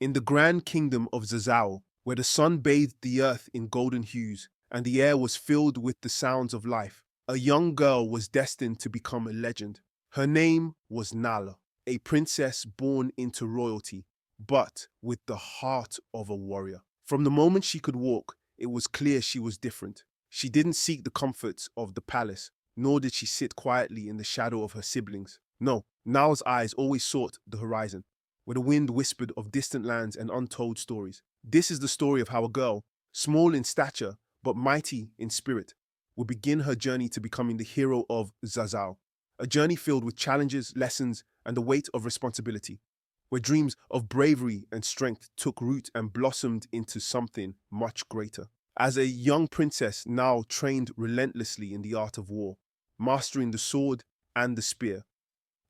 in the grand kingdom of Zazzau, where the sun bathed the earth in golden hues and the air was filled with the sounds of life, a young girl was destined to become a legend. Her name was Nala, a princess born into royalty, but with the heart of a warrior. From the moment she could walk, it was clear she was different. She didn't seek the comforts of the palace, nor did she sit quietly in the shadow of her siblings. No, Nala's eyes always sought the horizon, where the wind whispered of distant lands and untold stories. This is the story of how a girl, small in stature but mighty in spirit, would begin her journey to becoming the hero of Zazzau, a journey filled with challenges, lessons, and the weight of responsibility, where dreams of bravery and strength took root and blossomed into something much greater. As a young princess now trained relentlessly in the art of war, mastering the sword and the spear,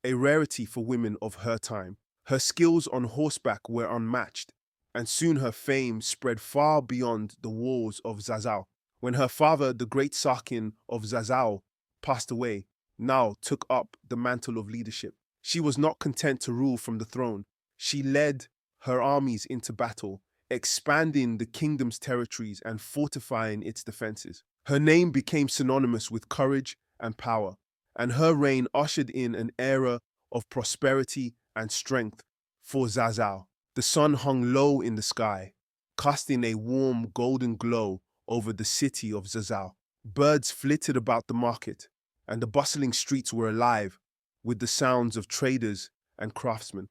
a rarity for women of her time, her skills on horseback were unmatched, and soon her fame spread far beyond the walls of Zazzau. When her father, the great Sarkin of Zazzau, passed away, Nal took up the mantle of leadership. She was not content to rule from the throne. She led her armies into battle, expanding the kingdom's territories and fortifying its defenses. Her name became synonymous with courage and power, and her reign ushered in an era of prosperity and strength for Zazzau. The sun hung low in the sky, casting a warm golden glow over the city of Zazzau. Birds flitted about the market, and the bustling streets were alive with the sounds of traders and craftsmen.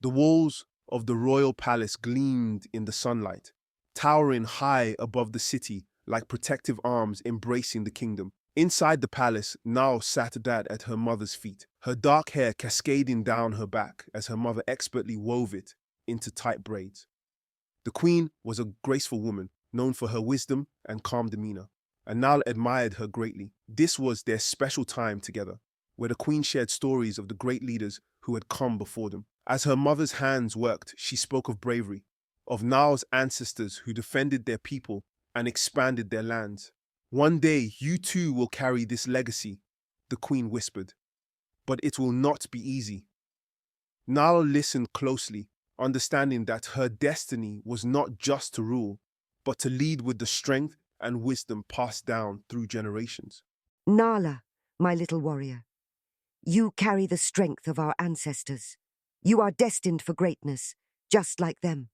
The walls of the royal palace gleamed in the sunlight, towering high above the city like protective arms embracing the kingdom. Inside the palace, Nal sat at her mother's feet, her dark hair cascading down her back as her mother expertly wove it into tight braids. The queen was a graceful woman, known for her wisdom and calm demeanor, and Nal admired her greatly. This was their special time together, where the queen shared stories of the great leaders who had come before them. As her mother's hands worked, she spoke of bravery, of Nal's ancestors who defended their people and expanded their lands. One day, you too will carry this legacy, the queen whispered, but it will not be easy. Nal listened closely, understanding that her destiny was not just to rule, but to lead with the strength and wisdom passed down through generations. Nala, my little warrior, you carry the strength of our ancestors. You are destined for greatness, just like them.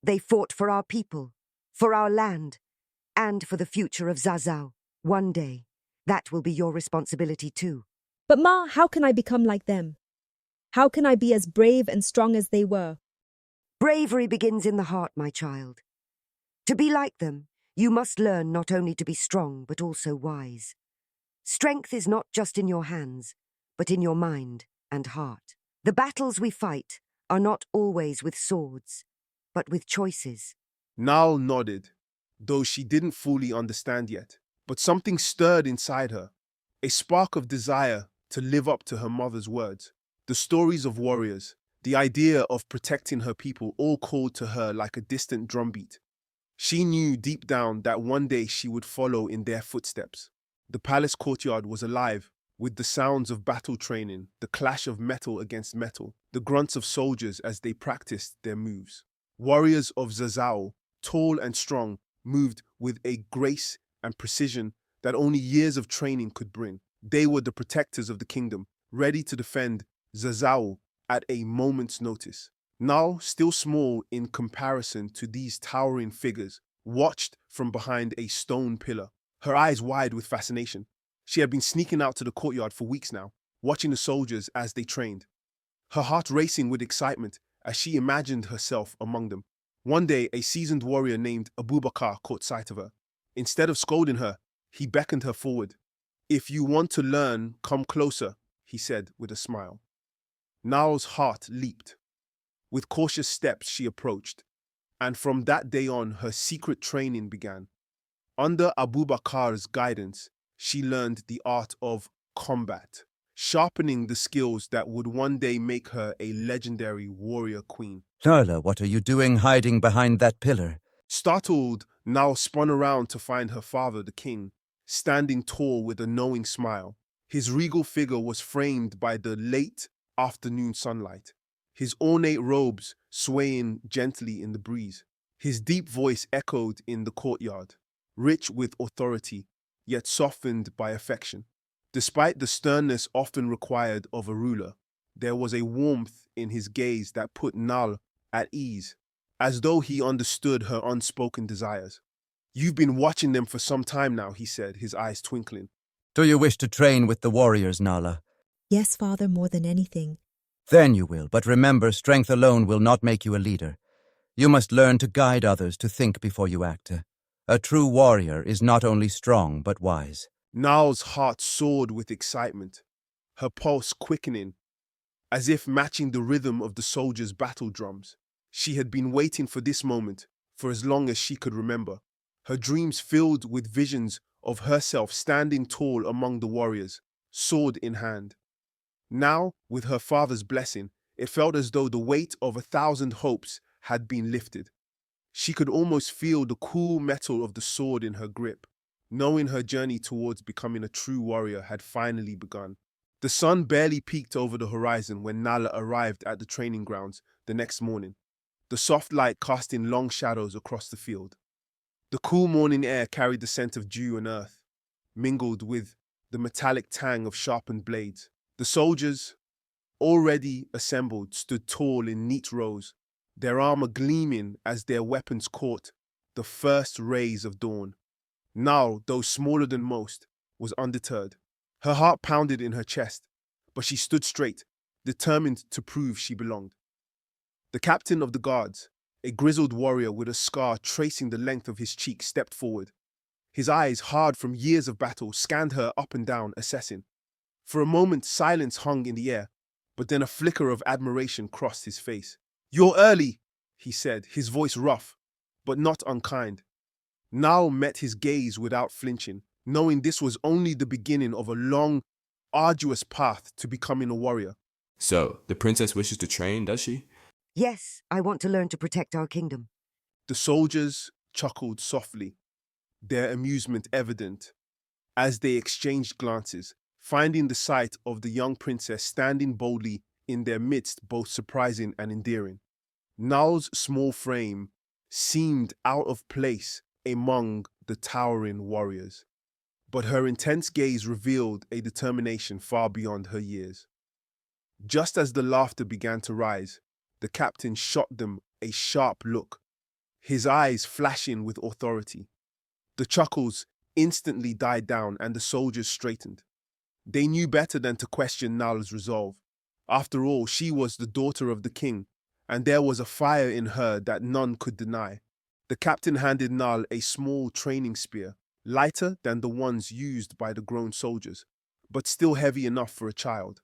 They fought for our people, for our land, and for the future of Zazzau. One day, that will be your responsibility too. But Ma, how can I become like them? How can I be as brave and strong as they were? Bravery begins in the heart, my child. To be like them, you must learn not only to be strong, but also wise. Strength is not just in your hands, but in your mind and heart. The battles we fight are not always with swords, but with choices. Nal nodded, though she didn't fully understand yet. But something stirred inside her, a spark of desire to live up to her mother's words. The stories of warriors, the idea of protecting her people all called to her like a distant drumbeat. She knew deep down that one day she would follow in their footsteps. The palace courtyard was alive with the sounds of battle training, the clash of metal against metal, the grunts of soldiers as they practiced their moves. Warriors of Zazzau, tall and strong, moved with a grace and precision that only years of training could bring. They were the protectors of the kingdom, ready to defend Zazzau at a moment's notice. Nal, still small in comparison to these towering figures, watched from behind a stone pillar, her eyes wide with fascination. She had been sneaking out to the courtyard for weeks now, watching the soldiers as they trained, her heart racing with excitement as she imagined herself among them. One day, a seasoned warrior named Abubakar caught sight of her. Instead of scolding her, he beckoned her forward. "If you want to learn, come closer," he said with a smile. Nal's heart leaped. With cautious steps, she approached, and from that day on, her secret training began. Under Abubakar's guidance, she learned the art of combat, sharpening the skills that would one day make her a legendary warrior queen. Nala, what are you doing hiding behind that pillar? Startled, Nal spun around to find her father, the king, standing tall with a knowing smile. His regal figure was framed by the late afternoon sunlight, his ornate robes swaying gently in the breeze. His deep voice echoed in the courtyard, rich with authority, yet softened by affection. Despite the sternness often required of a ruler, there was a warmth in his gaze that put Nal at ease, as though he understood her unspoken desires. "You've been watching them for some time now," he said, his eyes twinkling. Do you wish to train with the warriors, Nala? Yes, father, more than anything. Then you will, but remember, strength alone will not make you a leader. You must learn to guide others, to think before you act. A true warrior is not only strong, but wise. Nal's heart soared with excitement, her pulse quickening, as if matching the rhythm of the soldiers' battle drums. She had been waiting for this moment for as long as she could remember, her dreams filled with visions of herself standing tall among the warriors, sword in hand. Now, with her father's blessing, it felt as though the weight of 1,000 hopes had been lifted. She could almost feel the cool metal of the sword in her grip, knowing her journey towards becoming a true warrior had finally begun. The sun barely peeked over the horizon when Nala arrived at the training grounds the next morning, the soft light casting long shadows across the field. The cool morning air carried the scent of dew and earth, mingled with the metallic tang of sharpened blades. The soldiers, already assembled, stood tall in neat rows, their armor gleaming as their weapons caught the first rays of dawn. Nal, though smaller than most, was undeterred. Her heart pounded in her chest, but she stood straight, determined to prove she belonged. The captain of the guards, a grizzled warrior with a scar tracing the length of his cheek, stepped forward. His eyes, hard from years of battle, scanned her up and down, assessing. For a moment, silence hung in the air, but then a flicker of admiration crossed his face. "You're early," he said, his voice rough, but not unkind. Nal met his gaze without flinching, knowing this was only the beginning of a long, arduous path to becoming a warrior. So, the princess wishes to train, does she? Yes, I want to learn to protect our kingdom. The soldiers chuckled softly, their amusement evident, as they exchanged glances, finding the sight of the young princess standing boldly in their midst both surprising and endearing. Nal's small frame seemed out of place among the towering warriors, but her intense gaze revealed a determination far beyond her years. Just as the laughter began to rise, the captain shot them a sharp look, his eyes flashing with authority. The chuckles instantly died down and the soldiers straightened. They knew better than to question Nal's resolve. After all, she was the daughter of the king, and there was a fire in her that none could deny. The captain handed Nal a small training spear, lighter than the ones used by the grown soldiers, but still heavy enough for a child.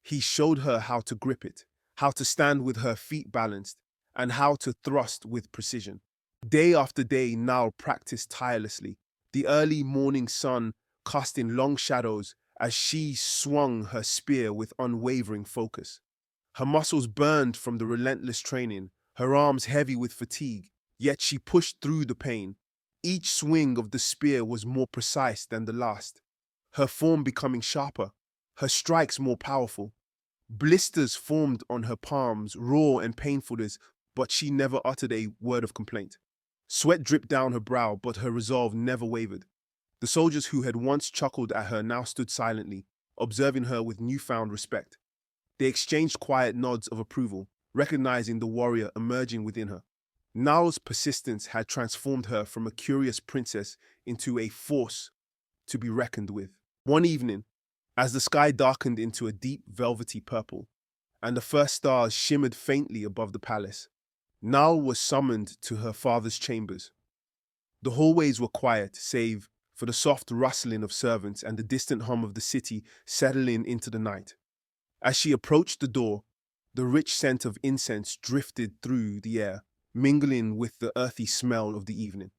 He showed her how to grip it, how to stand with her feet balanced, and how to thrust with precision. Day after day, Nal practiced tirelessly, the early morning sun casting long shadows as she swung her spear with unwavering focus. Her muscles burned from the relentless training, her arms heavy with fatigue, yet she pushed through the pain. Each swing of the spear was more precise than the last, her form becoming sharper, her strikes more powerful. Blisters formed on her palms, raw and painful, but she never uttered a word of complaint. Sweat dripped down her brow, but her resolve never wavered. The soldiers who had once chuckled at her now stood silently, observing her with newfound respect. They exchanged quiet nods of approval, recognizing the warrior emerging within her. Nal's persistence had transformed her from a curious princess into a force to be reckoned with. One evening, as the sky darkened into a deep velvety purple, and the first stars shimmered faintly above the palace, Nal was summoned to her father's chambers. The hallways were quiet, save for the soft rustling of servants and the distant hum of the city settling into the night. As she approached the door, the rich scent of incense drifted through the air, mingling with the earthy smell of the evening.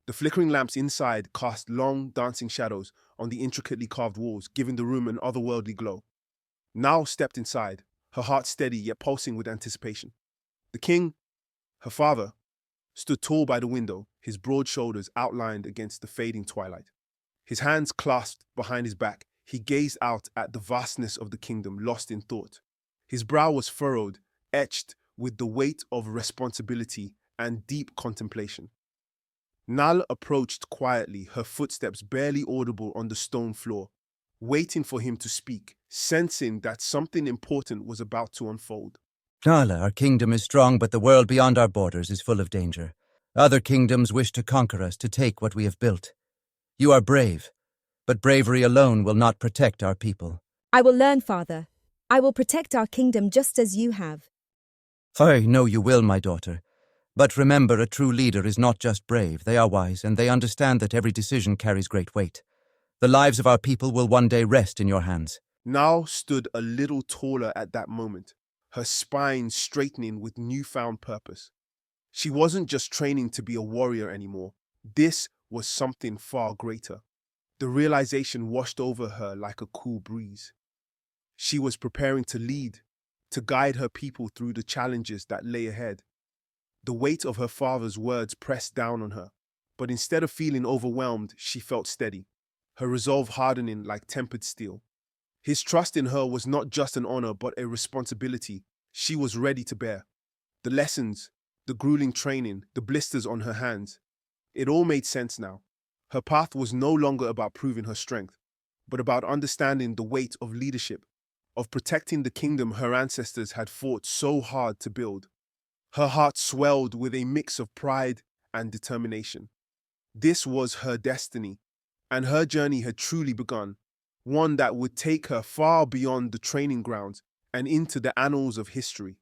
The flickering lamps inside cast long, dancing shadows on the intricately carved walls, giving the room an otherworldly glow. Nal stepped inside, her heart steady yet pulsing with anticipation. The king, her father, stood tall by the window, his broad shoulders outlined against the fading twilight. His hands clasped behind his back, he gazed out at the vastness of the kingdom, lost in thought. His brow was furrowed, etched with the weight of responsibility and deep contemplation. Nal approached quietly, her footsteps barely audible on the stone floor, waiting for him to speak, sensing that something important was about to unfold. Nala, our kingdom is strong, but the world beyond our borders is full of danger. Other kingdoms wish to conquer us, to take what we have built. You are brave, but bravery alone will not protect our people. I will learn, father. I will protect our kingdom just as you have. I know you will, my daughter. But remember, a true leader is not just brave. They are wise, and they understand that every decision carries great weight. The lives of our people will one day rest in your hands. Nal stood a little taller at that moment, her spine straightening with newfound purpose. She wasn't just training to be a warrior anymore. This was something far greater. The realization washed over her like a cool breeze. She was preparing to lead, to guide her people through the challenges that lay ahead. The weight of her father's words pressed down on her, but instead of feeling overwhelmed, she felt steady, her resolve hardening like tempered steel. His trust in her was not just an honor, but a responsibility she was ready to bear. The lessons, the grueling training, the blisters on her hands, it all made sense now. Her path was no longer about proving her strength, but about understanding the weight of leadership, of protecting the kingdom her ancestors had fought so hard to build. Her heart swelled with a mix of pride and determination. This was her destiny, and her journey had truly begun, one that would take her far beyond the training grounds and into the annals of history.